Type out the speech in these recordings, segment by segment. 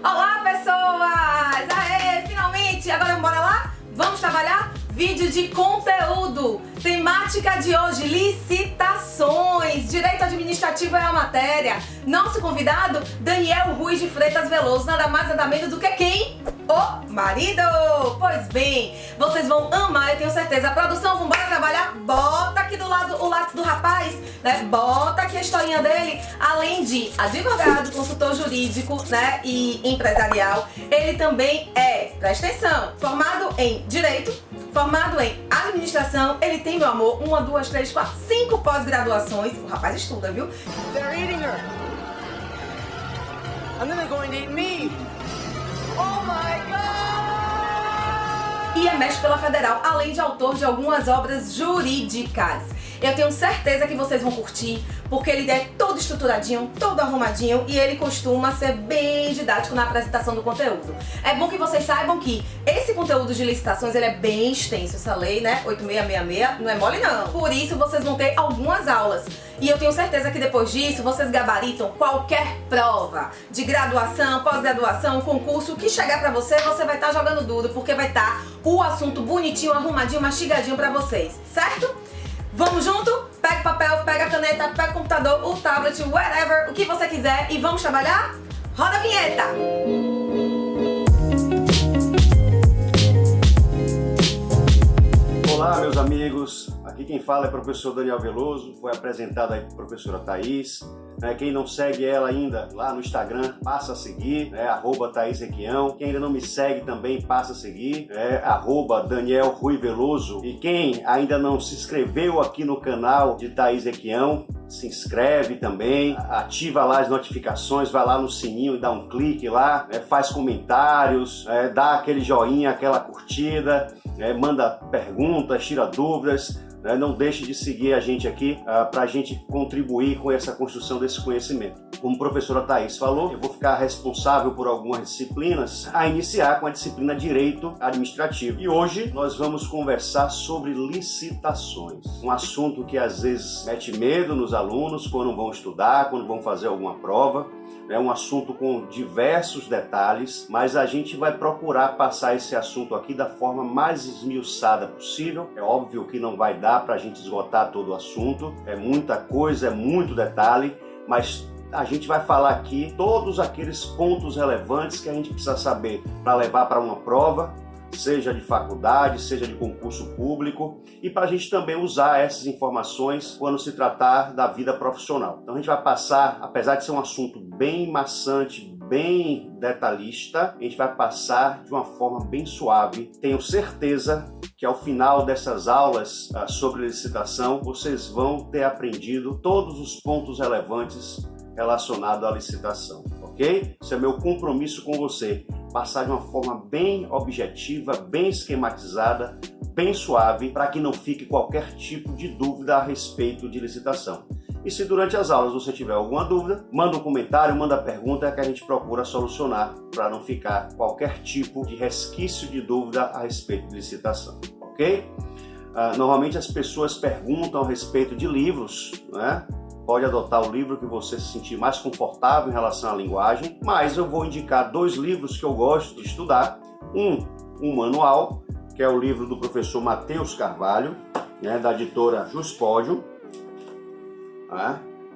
Olá, pessoas! Aê, finalmente! Agora bora lá? Vamos trabalhar? Vídeo de conteúdo. Temática de hoje, licitações. Direito administrativo é a matéria. Nosso convidado, Daniel Ruiz de Freitas Veloso. Nada mais, nada menos do que quem? O marido! Pois bem, vocês vão amar, eu tenho certeza. A produção, vamos trabalhar? Bota aqui do lado o lápis do rapaz, né? Bota aqui a historinha dele. Além de advogado, consultor jurídico, né? E empresarial, ele também é, presta atenção, formado em Direito, formado em Administração. Ele tem, meu amor, 1, 2, 3, 4, 5 pós-graduações. O rapaz estuda, viu? They're eating her. And then they're going to eat me. Oh my God! E é mestre pela Federal, além de autor de algumas obras jurídicas. Eu tenho certeza que vocês vão curtir, porque ele é todo estruturadinho, todo arrumadinho e ele costuma ser bem didático na apresentação do conteúdo. É bom que vocês saibam que esse conteúdo de licitações ele é bem extenso, essa lei, né, 8666, não é mole não. Por isso vocês vão ter algumas aulas. E eu tenho certeza que depois disso vocês gabaritam qualquer prova de graduação, pós-graduação, concurso que chegar pra você, você vai estar jogando duro, porque vai estar o assunto bonitinho, arrumadinho, mastigadinho pra vocês, certo? Vamos junto? Pega o papel, pega a caneta, pega o computador, o tablet, whatever, o que você quiser e vamos trabalhar? Roda a vinheta! Olá, meus amigos. Aqui quem fala é o professor Daniel Veloso. Foi apresentado aí para a professora Thaís. Quem não segue ela ainda lá no Instagram, passa a seguir, @ThaísRequião. Quem ainda não me segue também, passa a seguir, @Daniel Rui Veloso. E quem ainda não se inscreveu aqui no canal de Thaís Requião, se inscreve também, ativa lá as notificações, vai lá no sininho e dá um clique lá, faz comentários, dá aquele joinha, aquela curtida, manda perguntas, tira dúvidas. Não deixe de seguir a gente aqui para a gente contribuir com essa construção desse conhecimento. Como a professora Thaís falou, eu vou ficar responsável por algumas disciplinas, a iniciar com a disciplina Direito Administrativo. E hoje nós vamos conversar sobre licitações, um assunto que às vezes mete medo nos alunos quando vão estudar, quando vão fazer alguma prova. É um assunto com diversos detalhes, mas a gente vai procurar passar esse assunto aqui da forma mais esmiuçada possível. É óbvio que não vai dar para a gente esgotar todo o assunto, é muita coisa, é muito detalhe, mas a gente vai falar aqui todos aqueles pontos relevantes que a gente precisa saber para levar para uma prova, seja de faculdade, seja de concurso público, e para a gente também usar essas informações quando se tratar da vida profissional. Então a gente vai passar, apesar de ser um assunto bem maçante, bem detalhista, a gente vai passar de uma forma bem suave. Tenho certeza que ao final dessas aulas sobre licitação, vocês vão ter aprendido todos os pontos relevantes relacionados à licitação, ok? Esse é meu compromisso com você. Passar de uma forma bem objetiva, bem esquematizada, bem suave, para que não fique qualquer tipo de dúvida a respeito de licitação. E se durante as aulas você tiver alguma dúvida, manda um comentário, manda pergunta que a gente procura solucionar para não ficar qualquer tipo de resquício de dúvida a respeito de licitação, ok? Normalmente as pessoas perguntam a respeito de livros, né? Pode adotar o livro que você se sentir mais confortável em relação à linguagem, mas eu vou indicar 2 livros que eu gosto de estudar. Um manual, que é o livro do professor Matheus Carvalho, da editora Juspódio.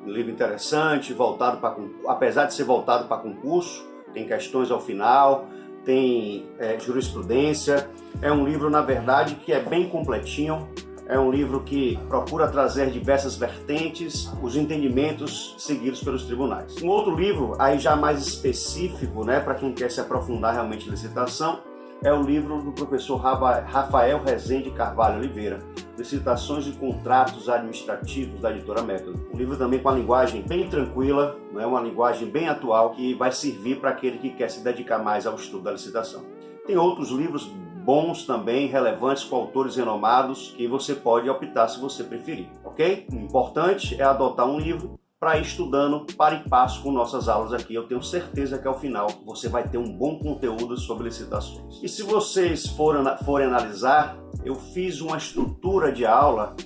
Um livro interessante, voltado para, apesar de ser voltado para concurso, tem questões ao final, tem jurisprudência. É um livro, na verdade, que é bem completinho. É um livro que procura trazer diversas vertentes, os entendimentos seguidos pelos tribunais. Um outro livro, aí já mais específico, para quem quer se aprofundar realmente em licitação, é o livro do professor Rafael Rezende Carvalho Oliveira, Licitações e Contratos Administrativos, da editora Método. Um livro também com uma linguagem bem tranquila, uma linguagem bem atual, que vai servir para aquele que quer se dedicar mais ao estudo da licitação. Tem outros livros bons também, relevantes, com autores renomados, que você pode optar se você preferir, ok? O importante é adotar um livro para ir estudando para e passo com nossas aulas aqui. Eu tenho certeza que ao final você vai ter um bom conteúdo sobre licitações. E se vocês forem analisar, eu fiz uma estrutura de aula,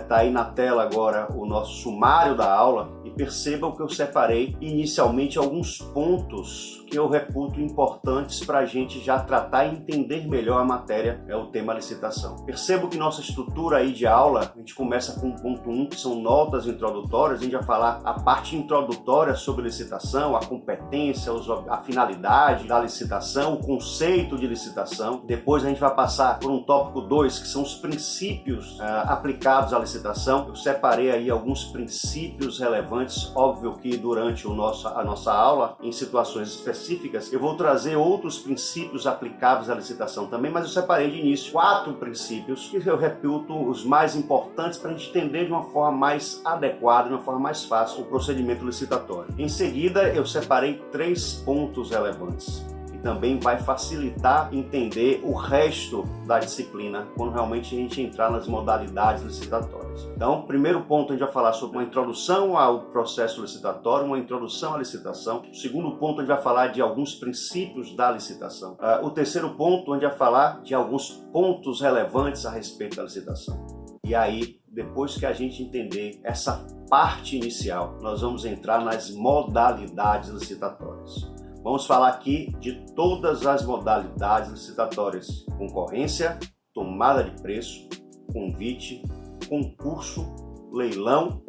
tá aí na tela agora o nosso sumário da aula, e percebam que eu separei inicialmente alguns pontos que eu reputo importantes para a gente já tratar e entender melhor a matéria, é o tema licitação. Percebo que nossa estrutura aí de aula, a gente começa com o ponto 1, que são notas introdutórias, a gente vai falar a parte introdutória sobre licitação, a competência, a finalidade da licitação, o conceito de licitação. Depois a gente vai passar por um tópico 2, que são os princípios aplicados à licitação. Eu separei aí alguns princípios relevantes, óbvio que durante a nossa aula, em situações específicas, eu vou trazer outros princípios aplicáveis à licitação também, mas eu separei de início 4 princípios que eu reputo os mais importantes para a gente entender de uma forma mais adequada, de uma forma mais fácil, o procedimento licitatório. Em seguida, eu separei 3 pontos relevantes, que também vai facilitar entender o resto da disciplina quando realmente a gente entrar nas modalidades licitatórias. Então, primeiro ponto, a gente vai falar sobre uma introdução ao processo licitatório, uma introdução à licitação. O segundo ponto, a gente vai falar de alguns princípios da licitação. O terceiro ponto, a gente vai falar de alguns pontos relevantes a respeito da licitação. E aí, depois que a gente entender essa parte inicial, nós vamos entrar nas modalidades licitatórias. Vamos falar aqui de todas as modalidades licitatórias: concorrência, tomada de preço, convite, concurso, leilão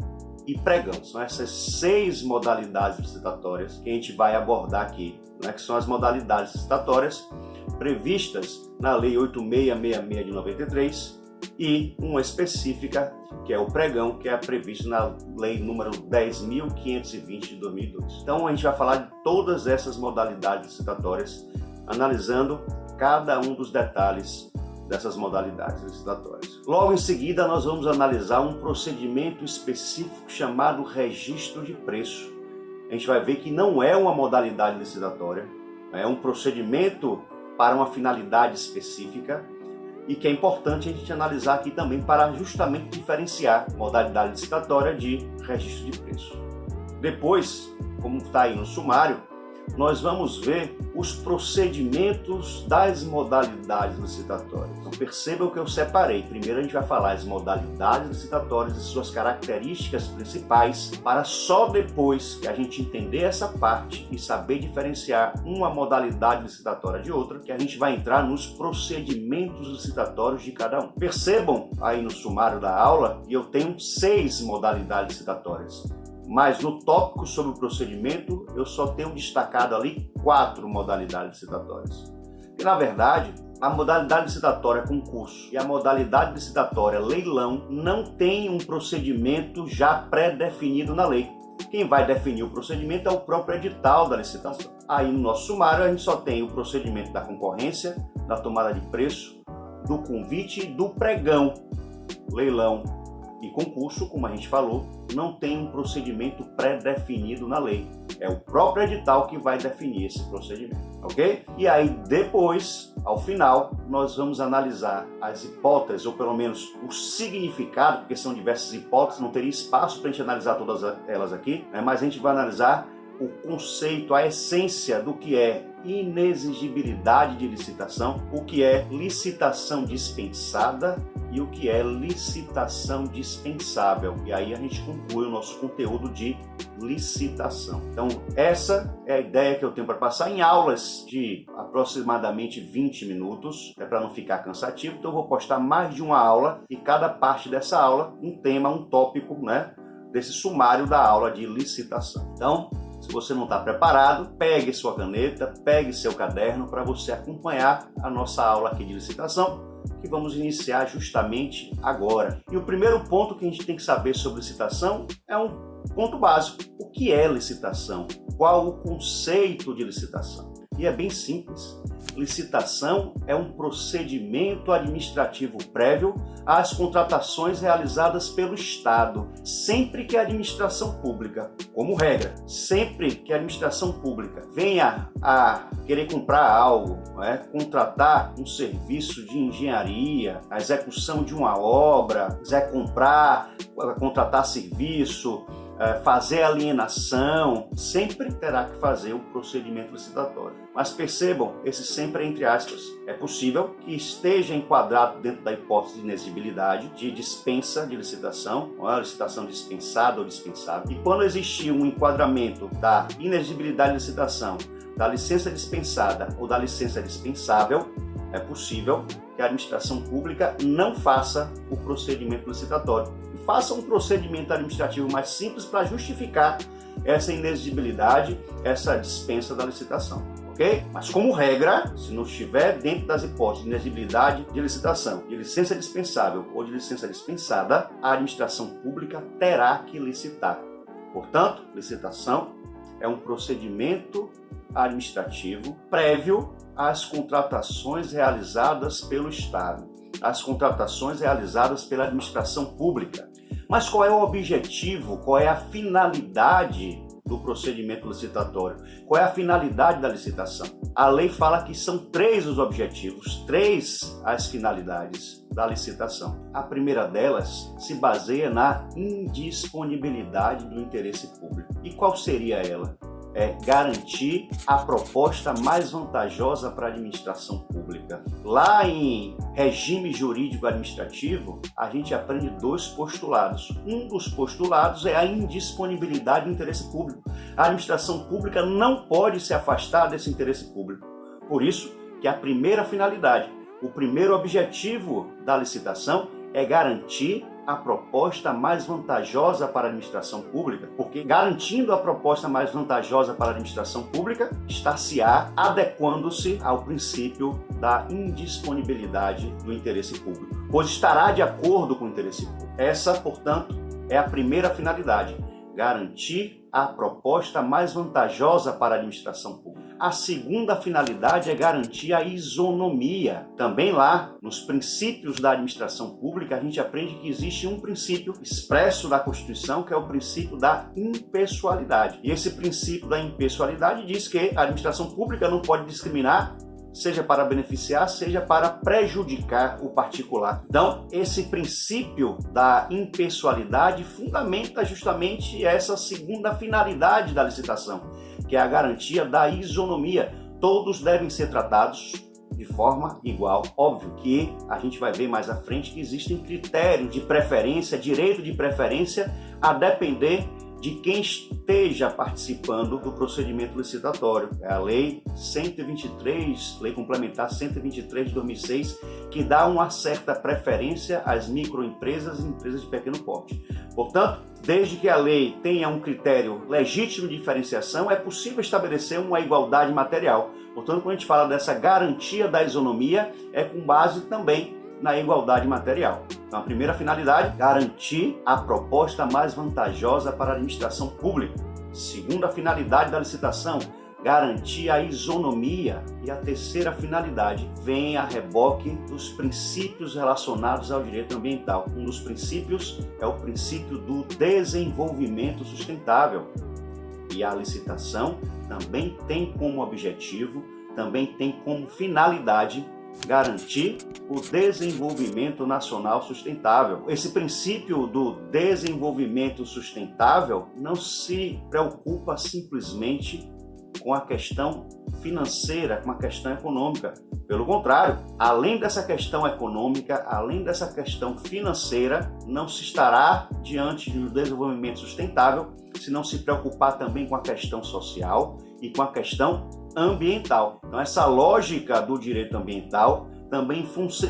e pregão. São essas 6 modalidades licitatórias que a gente vai abordar aqui, né? Que são as modalidades licitatórias previstas na Lei 8666 de 93 e uma específica, que é o pregão, que é previsto na Lei número 10.520 de 2002. Então a gente vai falar de todas essas modalidades licitatórias, analisando cada um dos detalhes dessas modalidades licitatórias. Logo em seguida, nós vamos analisar um procedimento específico chamado registro de preço. A gente vai ver que não é uma modalidade licitatória, é um procedimento para uma finalidade específica, e que é importante a gente analisar aqui também para justamente diferenciar modalidade licitatória de registro de preço. Depois, como está aí no sumário, nós vamos ver os procedimentos das modalidades licitatórias. Então percebam que eu separei. Primeiro a gente vai falar as modalidades licitatórias e suas características principais, para só depois que a gente entender essa parte e saber diferenciar uma modalidade licitatória de outra, que a gente vai entrar nos procedimentos licitatórios de cada um. Percebam aí no sumário da aula que eu tenho 6 modalidades licitatórias. Mas no tópico sobre o procedimento, eu só tenho destacado ali 4 modalidades licitatórias. E na verdade, a modalidade licitatória concurso e a modalidade licitatória leilão não tem um procedimento já pré-definido na lei. Quem vai definir o procedimento é o próprio edital da licitação. Aí no nosso sumário a gente só tem o procedimento da concorrência, da tomada de preço, do convite e do pregão. Leilão e concurso, como a gente falou, não tem um procedimento pré-definido na lei. É o próprio edital que vai definir esse procedimento, ok? E aí depois, ao final, nós vamos analisar as hipóteses, ou pelo menos o significado, porque são diversas hipóteses, não teria espaço para a gente analisar todas elas aqui, né? Mas a gente vai analisar o conceito, a essência do que é inexigibilidade de licitação, o que é licitação dispensada e o que é licitação dispensável. E aí a gente conclui o nosso conteúdo de licitação. Então essa é a ideia que eu tenho para passar em aulas de aproximadamente 20 minutos, para não ficar cansativo. Então eu vou postar mais de uma aula e cada parte dessa aula um tema, um tópico, né, desse sumário da aula de licitação. Então, se você não está preparado, pegue sua caneta, pegue seu caderno para você acompanhar a nossa aula aqui de licitação, que vamos iniciar justamente agora. E o primeiro ponto que a gente tem que saber sobre licitação é um ponto básico. O que é licitação? Qual o conceito de licitação? E é bem simples. Licitação é um procedimento administrativo prévio às contratações realizadas pelo Estado, sempre que a administração pública, como regra, sempre que a administração pública venha a querer comprar algo, contratar um serviço de engenharia, a execução de uma obra, quiser comprar, contratar serviço, fazer alienação, sempre terá que fazer o procedimento licitatório. Mas percebam, esse sempre é entre aspas. É possível que esteja enquadrado dentro da hipótese de inexigibilidade, de dispensa de licitação, ou a licitação dispensada ou dispensável. E quando existir um enquadramento da inexigibilidade de licitação da licença dispensada ou da licença dispensável, é possível que a administração pública não faça o procedimento licitatório e faça um procedimento administrativo mais simples para justificar essa inexigibilidade, essa dispensa da licitação, ok? Mas como regra, se não estiver dentro das hipóteses de inexigibilidade de licitação, de licença dispensável ou de licença dispensada, a administração pública terá que licitar. Portanto, licitação é um procedimento administrativo prévio às contratações realizadas pelo Estado, às contratações realizadas pela administração pública. Mas qual é o objetivo, qual é a finalidade do procedimento licitatório? Qual é a finalidade da licitação? A lei fala que são 3 os objetivos, 3 as finalidades da licitação. A primeira delas se baseia na indisponibilidade do interesse público. E qual seria ela? É garantir a proposta mais vantajosa para a administração pública. Lá em regime jurídico administrativo, a gente aprende 2 postulados. Um dos postulados é a indisponibilidade do interesse público. A administração pública não pode se afastar desse interesse público. Por isso que a primeira finalidade, o primeiro objetivo da licitação é garantir a proposta mais vantajosa para a administração pública, porque garantindo a proposta mais vantajosa para a administração pública, está-se-á adequando-se ao princípio da indisponibilidade do interesse público, pois estará de acordo com o interesse público. Essa, portanto, é a primeira finalidade, garantir a proposta mais vantajosa para a administração pública. A segunda finalidade é garantir a isonomia. Também lá, nos princípios da administração pública, a gente aprende que existe um princípio expresso da Constituição, que é o princípio da impessoalidade. E esse princípio da impessoalidade diz que a administração pública não pode discriminar, seja para beneficiar, seja para prejudicar o particular. Então, esse princípio da impessoalidade fundamenta justamente essa segunda finalidade da licitação, que é a garantia da isonomia. Todos devem ser tratados de forma igual. Óbvio que a gente vai ver mais à frente que existem critérios de preferência, direito de preferência, a depender de quem esteja participando do procedimento licitatório. É a Lei 123, Lei Complementar 123 de 2006, que dá uma certa preferência às microempresas e empresas de pequeno porte. Portanto, desde que a lei tenha um critério legítimo de diferenciação, é possível estabelecer uma igualdade material. Portanto, quando a gente fala dessa garantia da isonomia, é com base também na igualdade material. Então, a primeira finalidade, garantir a proposta mais vantajosa para a administração pública. Segunda finalidade da licitação, garantir a isonomia. E a terceira finalidade vem a reboque dos princípios relacionados ao direito ambiental. Um dos princípios é o princípio do desenvolvimento sustentável. E a licitação também tem como objetivo, também tem como finalidade garantir o desenvolvimento nacional sustentável. Esse princípio do desenvolvimento sustentável não se preocupa simplesmente com a questão financeira, com a questão econômica. Pelo contrário, além dessa questão econômica, além dessa questão financeira, não se estará diante de um desenvolvimento sustentável se não se preocupar também com a questão social e com a questão ambiental. Então, essa lógica do direito ambiental também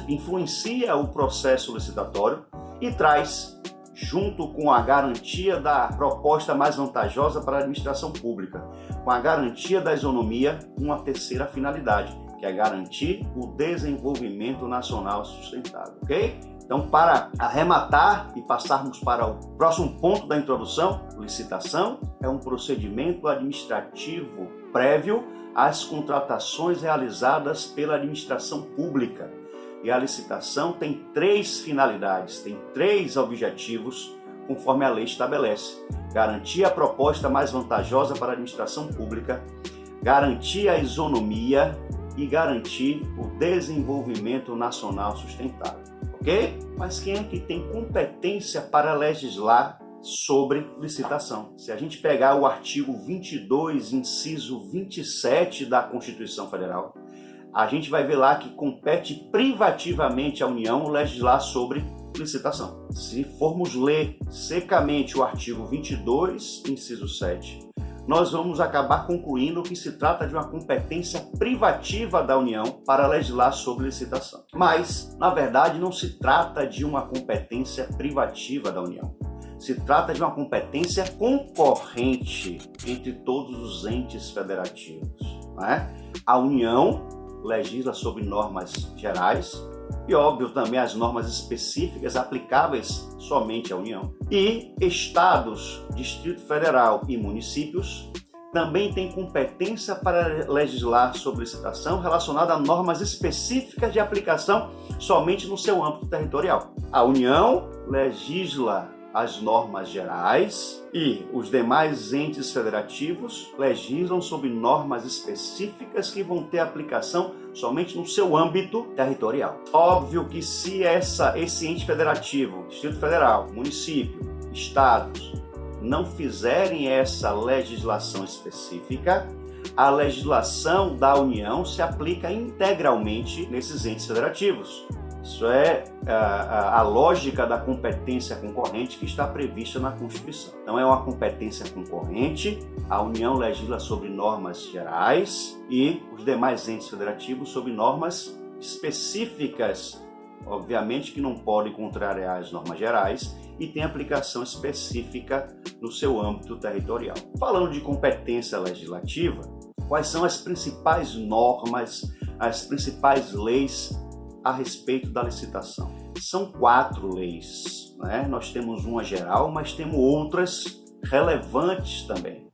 influencia o processo licitatório e traz, junto com a garantia da proposta mais vantajosa para a administração pública, com a garantia da isonomia, uma terceira finalidade, que é garantir o desenvolvimento nacional sustentável, ok? Então, para arrematar e passarmos para o próximo ponto da introdução, licitação é um procedimento administrativo prévio às contratações realizadas pela administração pública. E a licitação tem 3 finalidades, tem 3 objetivos, conforme a lei estabelece. Garantir a proposta mais vantajosa para a administração pública, garantir a isonomia e garantir o desenvolvimento nacional sustentável. Ok? Mas quem é que tem competência para legislar sobre licitação? Se a gente pegar o artigo 22, inciso 27 da Constituição Federal, a gente vai ver lá que compete privativamente à União legislar sobre licitação. Se formos ler secamente o artigo 22, inciso 7, nós vamos acabar concluindo que se trata de uma competência privativa da União para legislar sobre licitação. Mas, na verdade, não se trata de uma competência privativa da União. Se trata de uma competência concorrente entre todos os entes federativos, né? A União legisla sobre normas gerais e, óbvio, também as normas específicas aplicáveis somente à União. E estados, Distrito Federal e municípios também têm competência para legislar sobre licitação relacionada a normas específicas de aplicação somente no seu âmbito territorial. A União legisla as normas gerais e os demais entes federativos legislam sobre normas específicas que vão ter aplicação somente no seu âmbito territorial. Óbvio que se esse ente federativo, Distrito Federal, município, estados, não fizerem essa legislação específica, a legislação da União se aplica integralmente nesses entes federativos. Isso é a lógica da competência concorrente que está prevista na Constituição. Então é uma competência concorrente, a União legisla sobre normas gerais e os demais entes federativos sobre normas específicas, obviamente que não podem contrariar as normas gerais e tem aplicação específica no seu âmbito territorial. Falando de competência legislativa, quais são as principais normas, as principais leis a respeito da licitação? São 4 leis, né? Nós temos uma geral, mas temos outras relevantes também.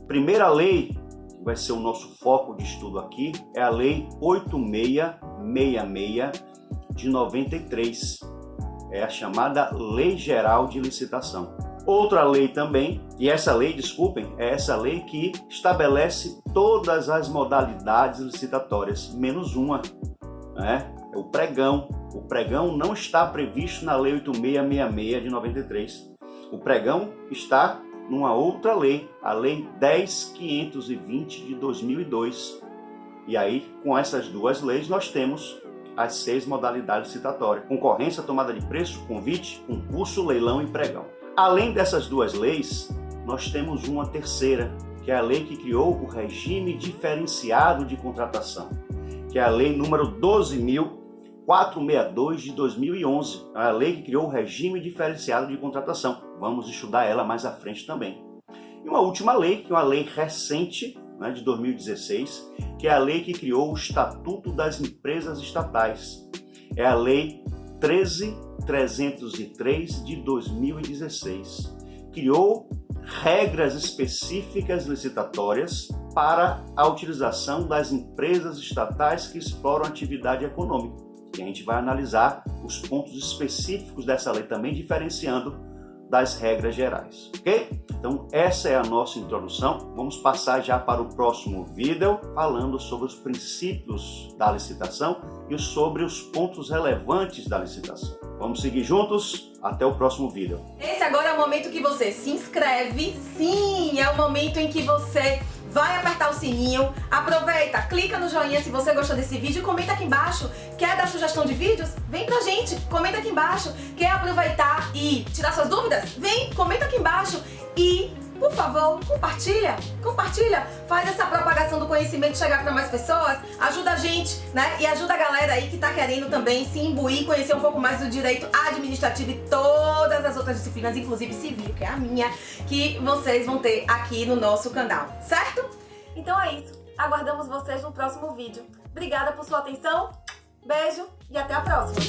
Primeira lei, que vai ser o nosso foco de estudo aqui, é a Lei 8666 de 93. É a chamada Lei Geral de Licitação. Outra lei também, e essa lei, desculpem, é essa lei que estabelece todas as modalidades licitatórias, menos uma, né? É o pregão. O pregão não está previsto na Lei 8666 de 93. O pregão está numa outra lei, a Lei 10.520 de 2002. E aí, com essas duas leis, nós temos as 6 modalidades licitatórias: concorrência, tomada de preço, convite, concurso, leilão e pregão. Além dessas duas leis, nós temos uma terceira, que é a lei que criou o regime diferenciado de contratação, que é a lei número 12.462 de 2011. É a lei que criou o regime diferenciado de contratação. Vamos estudar ela mais à frente também. E uma última lei, que é uma lei recente, né, de 2016, que é a lei que criou o Estatuto das Empresas Estatais. É a lei 13.303 de 2016. Criou regras específicas licitatórias para a utilização das empresas estatais que exploram atividade econômica. E a gente vai analisar os pontos específicos dessa lei também, diferenciando das regras gerais, ok? Então essa é a nossa introdução. Vamos passar já para o próximo vídeo, falando sobre os princípios da licitação e sobre os pontos relevantes da licitação. Vamos seguir juntos? Até o próximo vídeo. Esse agora é o momento que você se inscreve. Sim, é o momento em que você vai apertar o sininho. Aproveita, clica no joinha se você gostou desse vídeo e comenta aqui embaixo. Quer dar sugestão de vídeos? Vem pra gente, comenta aqui embaixo. Quer aproveitar e tirar suas dúvidas? Vem, comenta aqui embaixo. E, por favor, compartilha, faz essa propagação do conhecimento chegar para mais pessoas, ajuda a gente, né? E ajuda a galera aí que tá querendo também se imbuir, conhecer um pouco mais do direito administrativo e todas as outras disciplinas, inclusive civil, que é a minha, que vocês vão ter aqui no nosso canal, certo? Então é isso, aguardamos vocês no próximo vídeo. Obrigada por sua atenção, beijo e até a próxima!